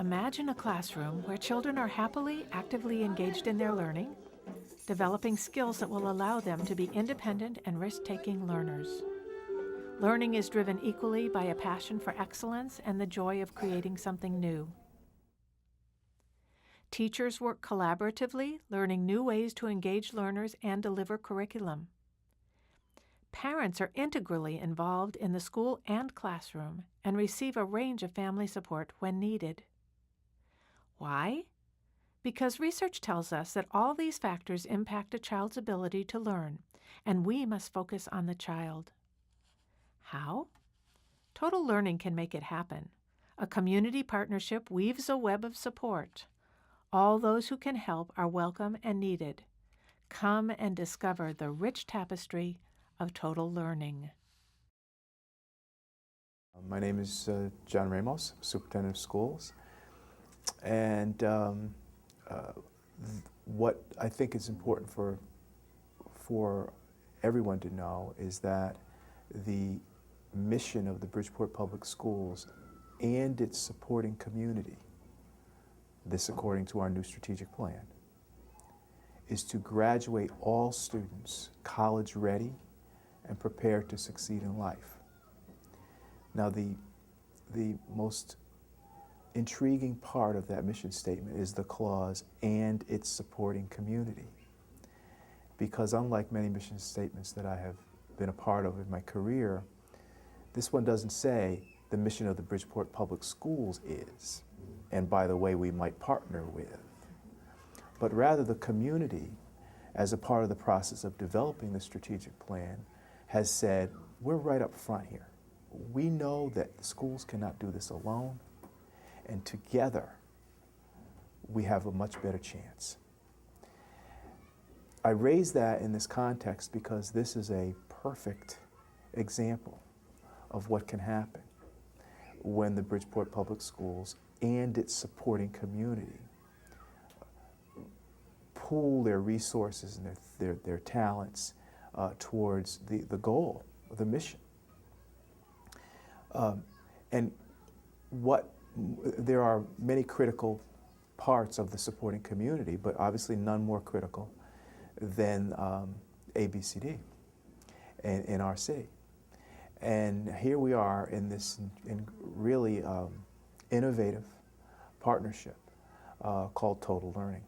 Imagine a classroom where children are happily, actively engaged in their learning, developing skills that will allow them to be independent and risk-taking learners. Learning is driven equally by a passion for excellence and the joy of creating something new. Teachers work collaboratively, learning new ways to engage learners and deliver curriculum. Parents are integrally involved in the school and classroom and receive a range of family support when needed. Why? Because research tells us that all these factors impact a child's ability to learn, and we must focus on the child. How? Total Learning can make it happen. A community partnership weaves a web of support. All those who can help are welcome and needed. Come and discover the rich tapestry of Total Learning. My name is John Ramos, Superintendent of Schools, and what I think is important for everyone to know is that the mission of the Bridgeport Public Schools and its supporting community, this according to our new strategic plan, is to graduate all students college ready and prepared to succeed in life. Now, the most intriguing part of that mission statement is the clause, and its supporting community. Because unlike many mission statements that I have been a part of in my career, this one doesn't say the mission of the Bridgeport Public Schools is, and by the way, we might partner with, but rather the community, as a part of the process of developing the strategic plan, has said, we're right up front here. We know that the schools cannot do this alone, and together we have a much better chance. I raise that in this context because this is a perfect example of what can happen when the Bridgeport Public Schools and its supporting community pool their resources and their talents towards the goal, the mission. And there are many critical parts of the supporting community, but obviously none more critical than ABCD in our city. And here we are in this really innovative partnership called Total Learning.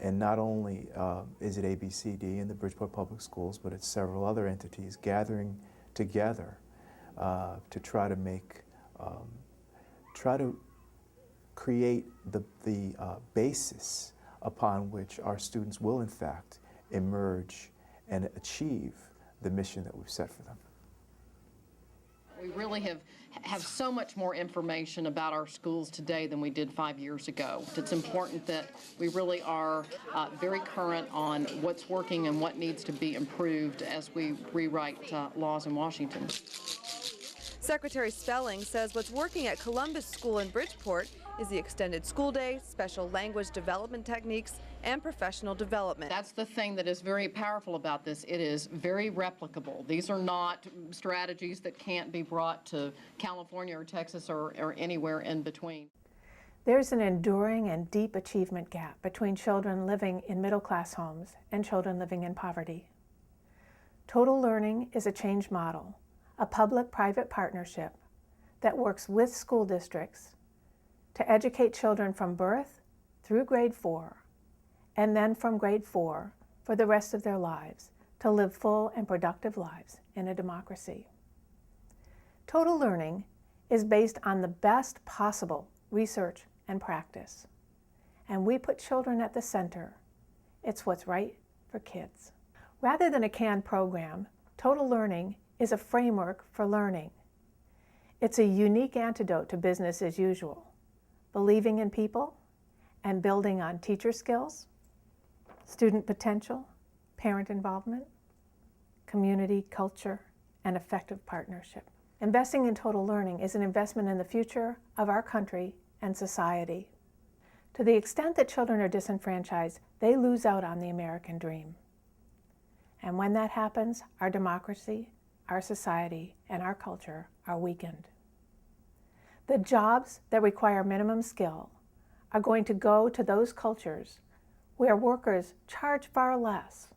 And not only is it ABCD and the Bridgeport Public Schools, but it's several other entities gathering together to try to create the basis upon which our students will in fact emerge and achieve the mission that we've set for them. We really have so much more information about our schools today than we did 5 years ago. It's important that we really are very current on what's working and what needs to be improved as we rewrite laws in Washington. Secretary Spelling says what's working at Columbus School in Bridgeport is the extended school day, special language development techniques, and professional development. That's the thing that is very powerful about this. It is very replicable. These are not strategies that can't be brought to California or Texas or anywhere in between. There's an enduring and deep achievement gap between children living in middle-class homes and children living in poverty. Total Learning is a change model, a public-private partnership that works with school districts to educate children from birth through grade 4, and then from grade 4 for the rest of their lives to live full and productive lives in a democracy. Total Learning is based on the best possible research and practice, and we put children at the center. It's what's right for kids. Rather than a canned program, Total Learning is a framework for learning. It's a unique antidote to business as usual, believing in people and building on teacher skills, student potential, parent involvement, community, culture, and effective partnership. Investing in Total Learning is an investment in the future of our country and society. To the extent that children are disenfranchised, they lose out on the American dream. And when that happens, our democracy, our society, and our culture are weakened. The jobs that require minimum skill are going to go to those cultures where workers charge far less.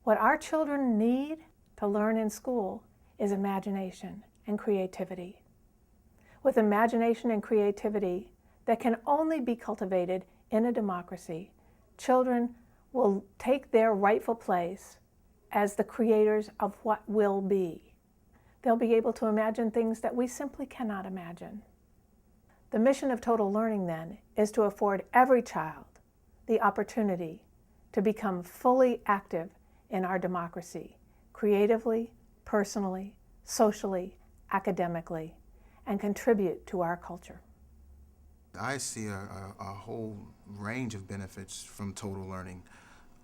What our children need to learn in school is imagination and creativity. With imagination and creativity that can only be cultivated in a democracy, children will take their rightful place as the creators of what will be. They'll be able to imagine things that we simply cannot imagine. The mission of Total Learning, then, is to afford every child the opportunity to become fully active in our democracy, creatively, personally, socially, academically, and contribute to our culture. I see a whole range of benefits from Total Learning.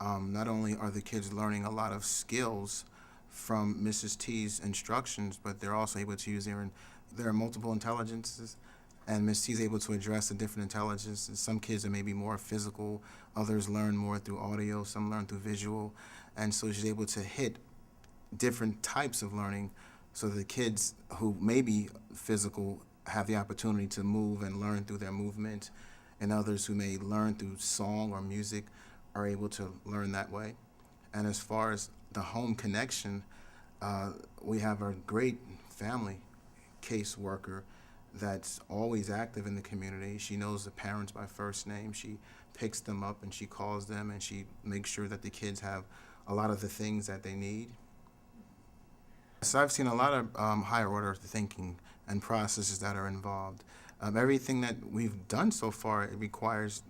Not only are the kids learning a lot of skills from Mrs. T's instructions, but they're also able to use their multiple intelligences, and Ms. T is able to address the different intelligences. Some kids are maybe more physical, others learn more through audio, some learn through visual, and so she's able to hit different types of learning so the kids who may be physical have the opportunity to move and learn through their movement, and others who may learn through song or music are able to learn that way. And as far as the home connection, we have a great family caseworker that's always active in the community. She knows the parents by first name. She picks them up and she calls them and she makes sure that the kids have a lot of the things that they need. So I've seen a lot of higher order thinking and processes that are involved. Everything that we've done so far, it requires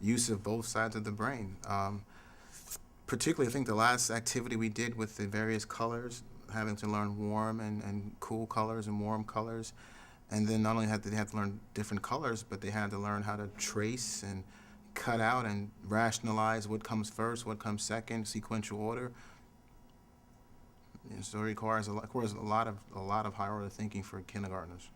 use of both sides of the brain. Particularly, I think the last activity we did with the various colors, having to learn warm and cool colors and warm colors. And then not only did they have to learn different colors, but they had to learn how to trace and cut out and rationalize what comes first, what comes second, sequential order. And so it requires a lot of higher order thinking for kindergartners.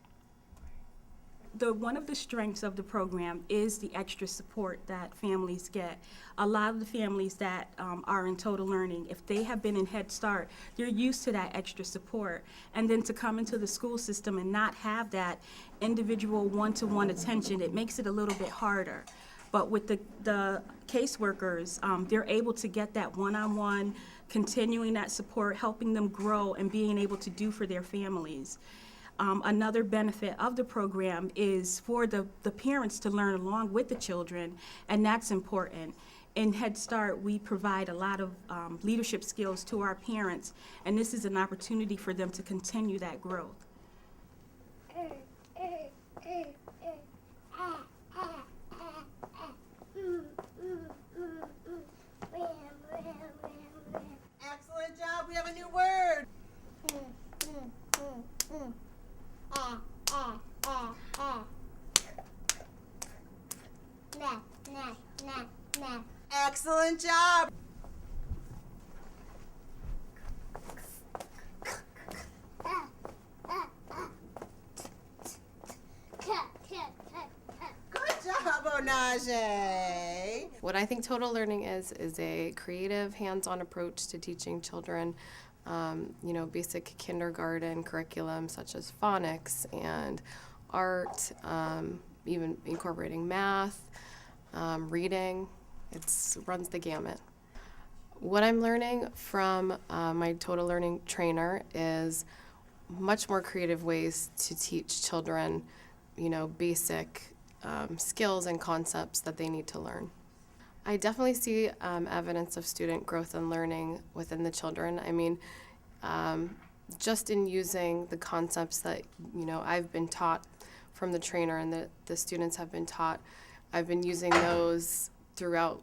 One of the strengths of the program is the extra support that families get. A lot of the families that are in Total Learning, if they have been in Head Start, they're used to that extra support. And then to come into the school system and not have that individual one-to-one attention, it makes it a little bit harder. But with the caseworkers, they're able to get that one-on-one, continuing that support, helping them grow and being able to do for their families. Another benefit of the program is for the parents to learn along with the children, and that's important. In Head Start, we provide a lot of leadership skills to our parents, and this is an opportunity for them to continue that growth. Excellent job. We have a new word. Excellent job. Good job, Onaje. What I think Total Learning is a creative, hands-on approach to teaching children, basic kindergarten curriculum such as phonics and art, even incorporating math, reading. It runs the gamut. What I'm learning from my Total Learning trainer is much more creative ways to teach children, basic skills and concepts that they need to learn. I definitely see evidence of student growth and learning within the children. I mean, just in using the concepts that, I've been taught from the trainer and that the students have been taught, I've been using those throughout,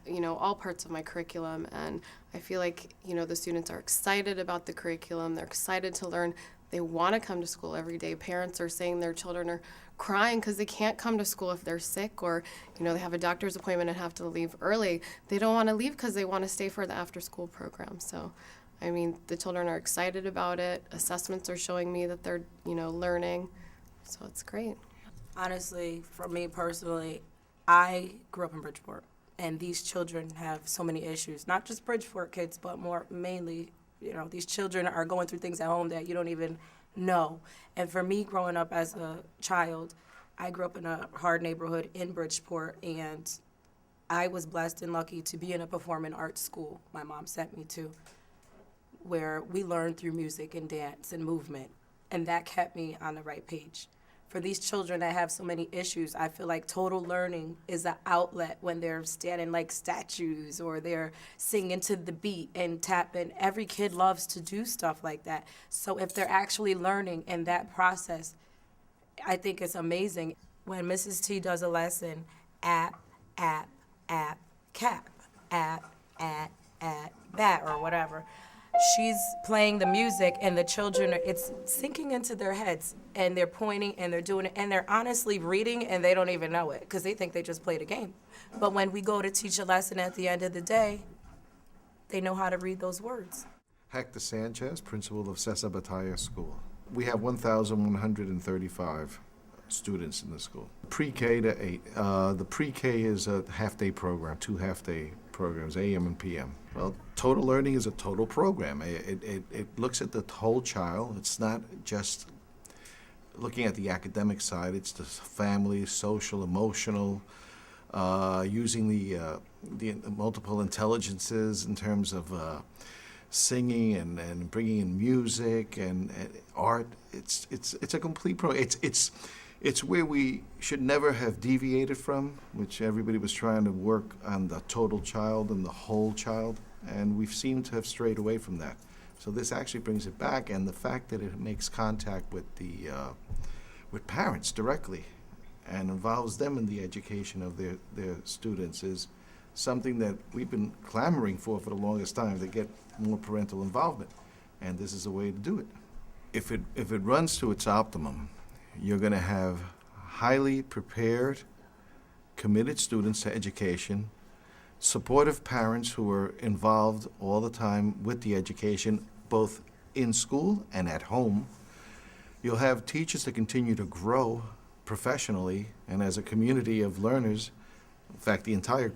all parts of my curriculum. And I feel like, the students are excited about the curriculum. They're excited to learn. They want to come to school every day. Parents are saying their children are crying because they can't come to school if they're sick or, they have a doctor's appointment and have to leave early. They don't want to leave because they want to stay for the after-school program. So, the children are excited about it. Assessments are showing me that they're, learning. So it's great. Honestly, for me personally, I grew up in Bridgeport, and these children have so many issues. Not just Bridgeport kids, but more mainly, these children are going through things at home that you don't even No. And for me, growing up as a child, I grew up in a hard neighborhood in Bridgeport, and I was blessed and lucky to be in a performing arts school my mom sent me to, where we learned through music and dance and movement, and that kept me on the right page. For these children that have so many issues, I feel like total learning is an outlet when they're standing like statues or they're singing to the beat and tapping. Every kid loves to do stuff like that. So if they're actually learning in that process, I think it's amazing. When Mrs. T does a lesson, cap, bat, or whatever, she's playing the music and the children, it's sinking into their heads and they're pointing and they're doing it and they're honestly reading and they don't even know it because they think they just played a game. But when we go to teach a lesson at the end of the day, they know how to read those words. Hector Sanchez, principal of Cesar Batalla School. We have 1,135 students in the school. Pre-K to 8. The pre-K is a half-day program, 2 half-day programs, AM and PM. Well, total learning is a total program. It looks at the whole child. It's not just looking at the academic side. It's the family, social, emotional, using the multiple intelligences in terms of singing and bringing in music and art. It's a complete program. It's where we should never have deviated from, which everybody was trying to work on the total child and the whole child, and we've seemed to have strayed away from that. So this actually brings it back, and the fact that it makes contact with with parents directly and involves them in the education of their students is something that we've been clamoring for the longest time, to get more parental involvement, and this is a way to do it. If it runs to its optimum, you're going to have highly prepared, committed students to education, supportive parents who are involved all the time with the education, both in school and at home. You'll have teachers that continue to grow professionally and as a community of learners. In fact, the entire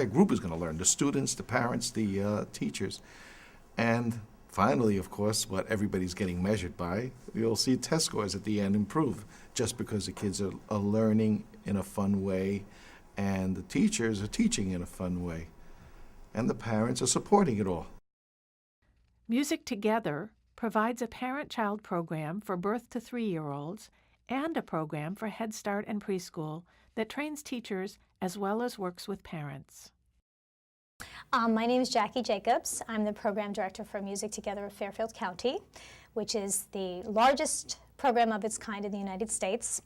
group is going to learn, the students, the parents, the teachers. And finally, of course, what everybody's getting measured by, you'll see test scores at the end improve, just because the kids are learning in a fun way, and the teachers are teaching in a fun way, and the parents are supporting it all. Music Together provides a parent-child program for birth to 3-year-olds and a program for Head Start and preschool that trains teachers as well as works with parents. My name is Jackie Jacobs. I'm the program director for Music Together of Fairfield County, which is the largest program of its kind in the United States.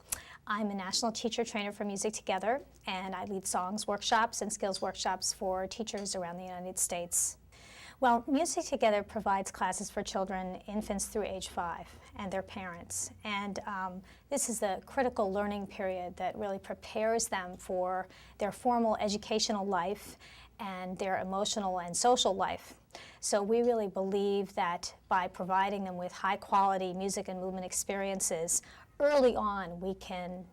I'm a national teacher trainer for Music Together, and I lead songs workshops and skills workshops for teachers around the United States. Well, Music Together provides classes for children, infants through age 5, and their parents. And this is the critical learning period that really prepares them for their formal educational life and their emotional and social life. So we really believe that by providing them with high-quality music and movement experiences early on, we can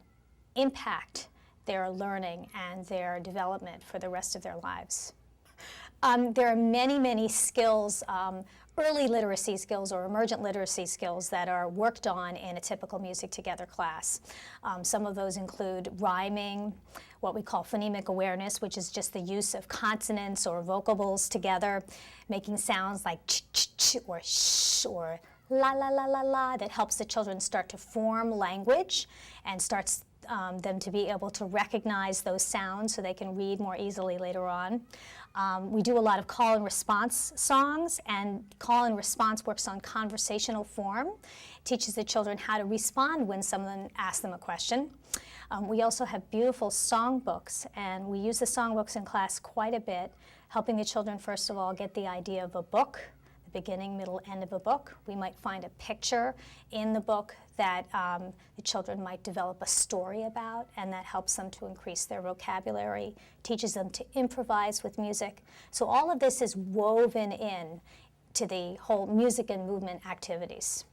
impact their learning and their development for the rest of their lives. There are many, many skills, early literacy skills or emergent literacy skills that are worked on in a typical Music Together class. Some of those include rhyming, what we call phonemic awareness, which is just the use of consonants or vocables together, making sounds like ch-ch-ch or sh or la-la-la-la-la that helps the children start to form language and starts them to be able to recognize those sounds so they can read more easily later on. We do a lot of call and response songs, and call and response works on conversational form. It teaches the children how to respond when someone asks them a question. We also have beautiful songbooks, and we use the songbooks in class quite a bit, helping the children, first of all, get the idea of a book, the beginning, middle, end of a book. We might find a picture in the book that the children might develop a story about, and that helps them to increase their vocabulary, teaches them to improvise with music. So all of this is woven in to the whole music and movement activities.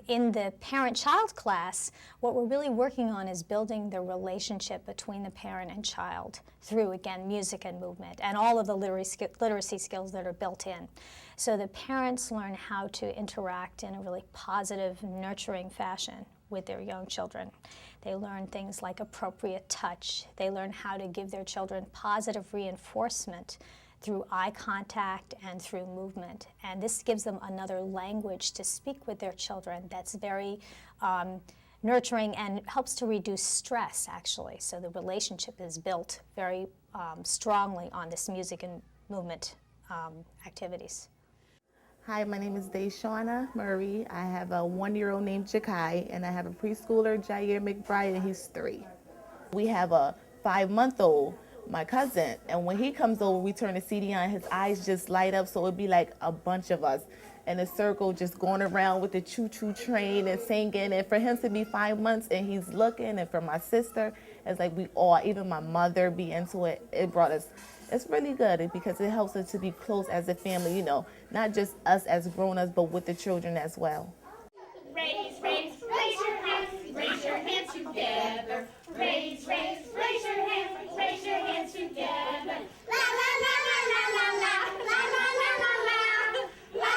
In the parent-child class, what we're really working on is building the relationship between the parent and child through, again, music and movement, and all of the literacy skills that are built in. So the parents learn how to interact in a really positive, nurturing fashion with their young children. They learn things like appropriate touch. They learn how to give their children positive reinforcement through eye contact and through movement. And this gives them another language to speak with their children that's very nurturing and helps to reduce stress, actually. So the relationship is built very strongly on this music and movement activities. Hi, my name is Deshauna Murray. I have a 1-year-old named Jakai, and I have a preschooler, Jair McBride, and he's 3. We have a 5-month-old, my cousin, and when he comes over, we turn the CD on, his eyes just light up, so it'd be like a bunch of us in a circle just going around with the choo-choo train and singing, and for him to be 5 months and he's looking, and for my sister, it's like we all, even my mother, be into it. It brought us, it's really good because it helps us to be close as a family, you know, not just us as grown-ups, but with the children as well. Raise your hands together. Raise your hands together. La la la la la la la la la la la la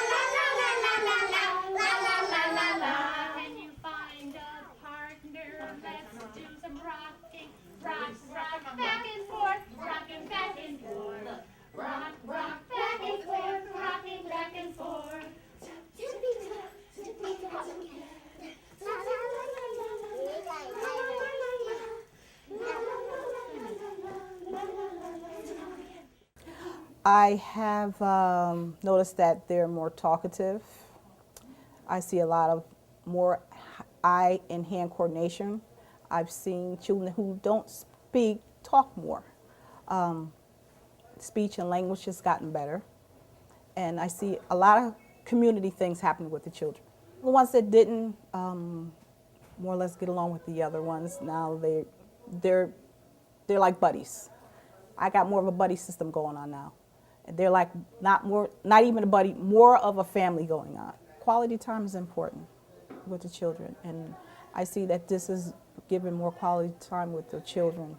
la la la la la. Can you find a partner? Let's do some rocking. Rock back and forth, rocking back and forth. Rock back and forth, rocking back and forth. I have noticed that they're more talkative. I see a lot of more eye and hand coordination. I've seen children who don't speak talk more. Speech and language has gotten better. And I see a lot of community things happening with the children. The ones that didn't more or less get along with the other ones, now they're like buddies. I got more of a buddy system going on now. They're like not even a buddy, more of a family going on. Quality time is important with the children, and I see that this is giving more quality time with the children.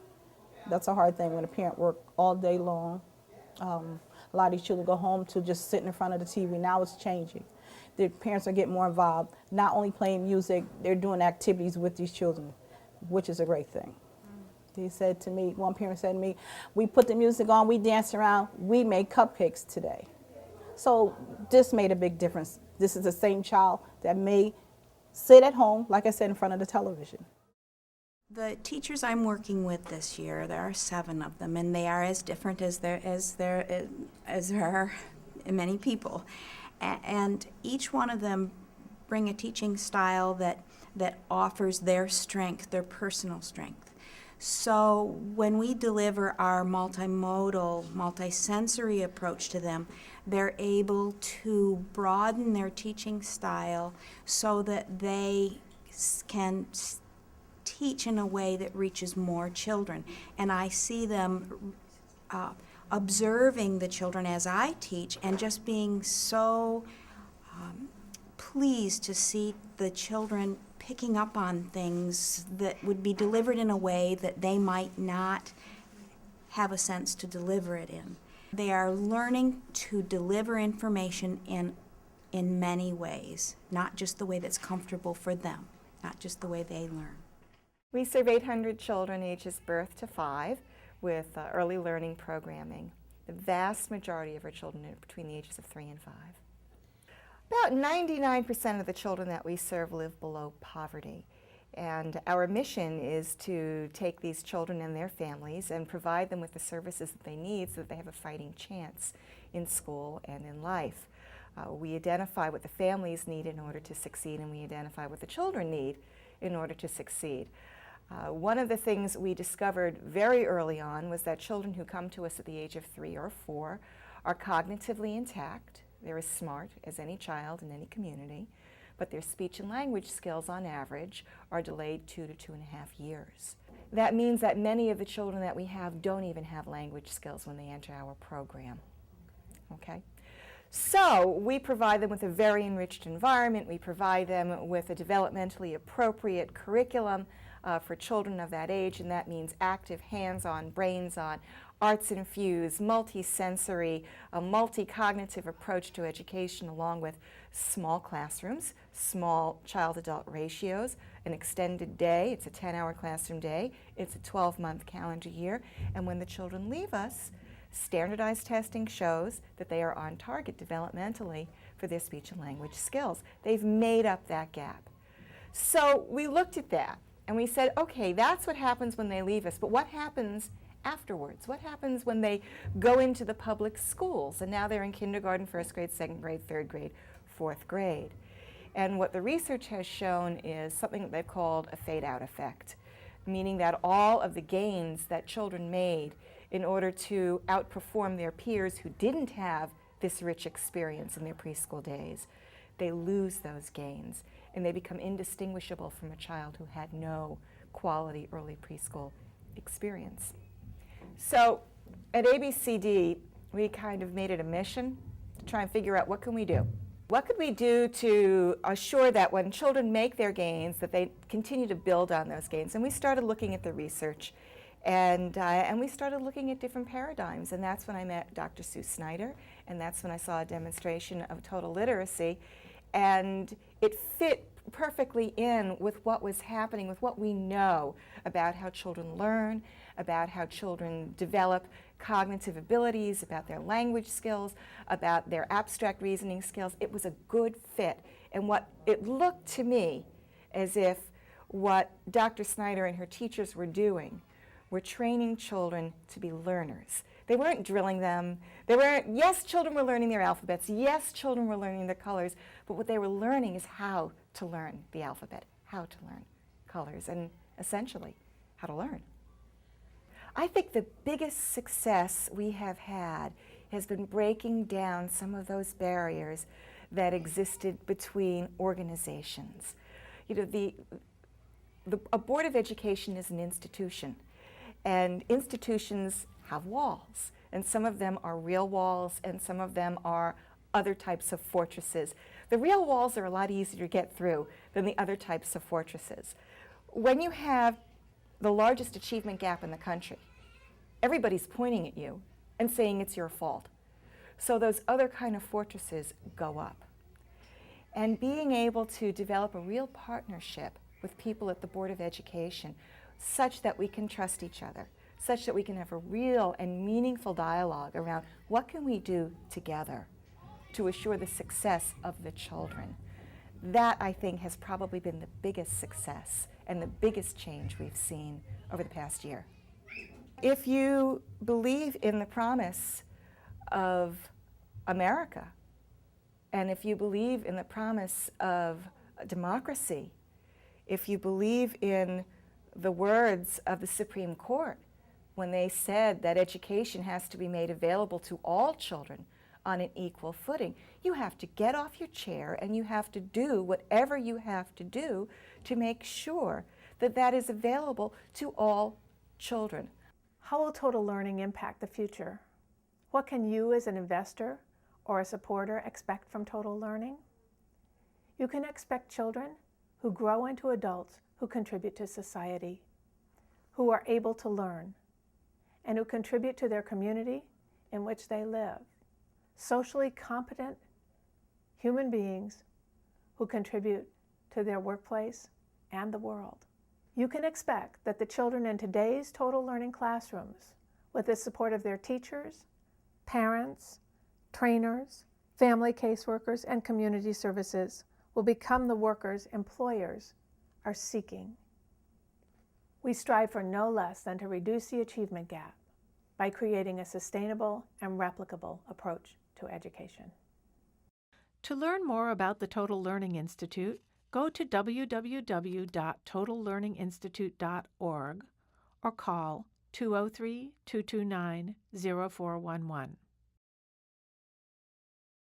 That's a hard thing when a parent works all day long. A lot of these children go home to just sitting in front of the TV. Now it's changing. The parents are getting more involved, not only playing music, they're doing activities with these children, which is a great thing. He said to me, one parent said to me, we put the music on, we dance around, we made cupcakes today. So this made a big difference. This is the same child that may sit at home, like I said, in front of the television. The teachers I'm working with this year, there are 7 of them, and they are as different as there are many people. And each one of them bring a teaching style that offers their strength, their personal strength. So when we deliver our multimodal, multisensory approach to them, they're able to broaden their teaching style so that they can teach in a way that reaches more children. And I see them observing the children as I teach and just being so pleased to see the children picking up on things that would be delivered in a way that they might not have a sense to deliver it in. They are learning to deliver information in many ways, not just the way that's comfortable for them, not just the way they learn. We serve 800 children ages birth to 5 with early learning programming. The vast majority of our children are between the ages of 3 and 5. About 99% of the children that we serve live below poverty. And our mission is to take these children and their families and provide them with the services that they need so that they have a fighting chance in school and in life. We identify what the families need in order to succeed, and we identify what the children need in order to succeed. One of the things we discovered very early on was that children who come to us at the age of 3 or 4 are cognitively intact. They're as smart as any child in any community, but their speech and language skills on average are delayed 2 to 2.5 years. That means that many of the children that we have don't even have language skills when they enter our program. Okay? So we provide them with a very enriched environment. We provide them with a developmentally appropriate curriculum for children of that age, and that means active, hands-on, brains-on, arts-infused, multi-sensory, a multi-cognitive approach to education, along with small classrooms, small child-adult ratios, an extended day. It's a 10-hour classroom day. It's a 12-month calendar year. And when the children leave us, standardized testing shows that they are on target developmentally for their speech and language skills. They've made up that gap. So we looked at that and we said, okay, that's what happens when they leave us, but what happens afterwards? What happens when they go into the public schools and now they're in kindergarten, first grade, second grade, third grade, fourth grade? And what the research has shown is something that they've called a fade-out effect, meaning that all of the gains that children made in order to outperform their peers who didn't have this rich experience in their preschool days, they lose those gains and they become indistinguishable from a child who had no quality early preschool experience. So at ABCD, we kind of made it a mission to try and figure out what can we do. What could we do to assure that when children make their gains, that they continue to build on those gains? And we started looking at the research. And we started looking at different paradigms, and that's when I met Dr. Sue Snyder, and that's when I saw a demonstration of total literacy, and it fit perfectly in with what was happening, with what we know about how children learn, about how children develop cognitive abilities, about their language skills, about their abstract reasoning skills. It was a good fit, and what it looked to me as if what Dr. Snyder and her teachers were doing were training children to be learners. They weren't drilling them. Yes, children were learning their alphabets. Yes, children were learning their colors. But what they were learning is how to learn the alphabet, how to learn colors, and essentially, how to learn. I think the biggest success we have had has been breaking down some of those barriers that existed between organizations. You know, a Board of Education is an institution. And institutions have walls, and some of them are real walls, and some of them are other types of fortresses. The real walls are a lot easier to get through than the other types of fortresses. When you have the largest achievement gap in the country, everybody's pointing at you and saying it's your fault. So those other kind of fortresses go up. And being able to develop a real partnership with people at the Board of Education such that we can trust each other, such that we can have a real and meaningful dialogue around what can we do together to assure the success of the children. That, I think, has probably been the biggest success and the biggest change we've seen over the past year. If you believe in the promise of America, and if you believe in the promise of democracy, if you believe in the words of the Supreme Court when they said that education has to be made available to all children on an equal footing, you have to get off your chair and you have to do whatever you have to do to make sure that that is available to all children. How will total learning impact the future? What can you as an investor or a supporter expect from total learning? You can expect children who grow into adults who contribute to society, who are able to learn, and who contribute to their community in which they live. Socially competent human beings who contribute to their workplace and the world. You can expect that the children in today's total learning classrooms, with the support of their teachers, parents, trainers, family caseworkers, and community services, will become the workers employers are seeking. We strive for no less than to reduce the achievement gap by creating a sustainable and replicable approach to education. To learn more about the Total Learning Institute, go to www.totallearninginstitute.org or call 203-229-0411.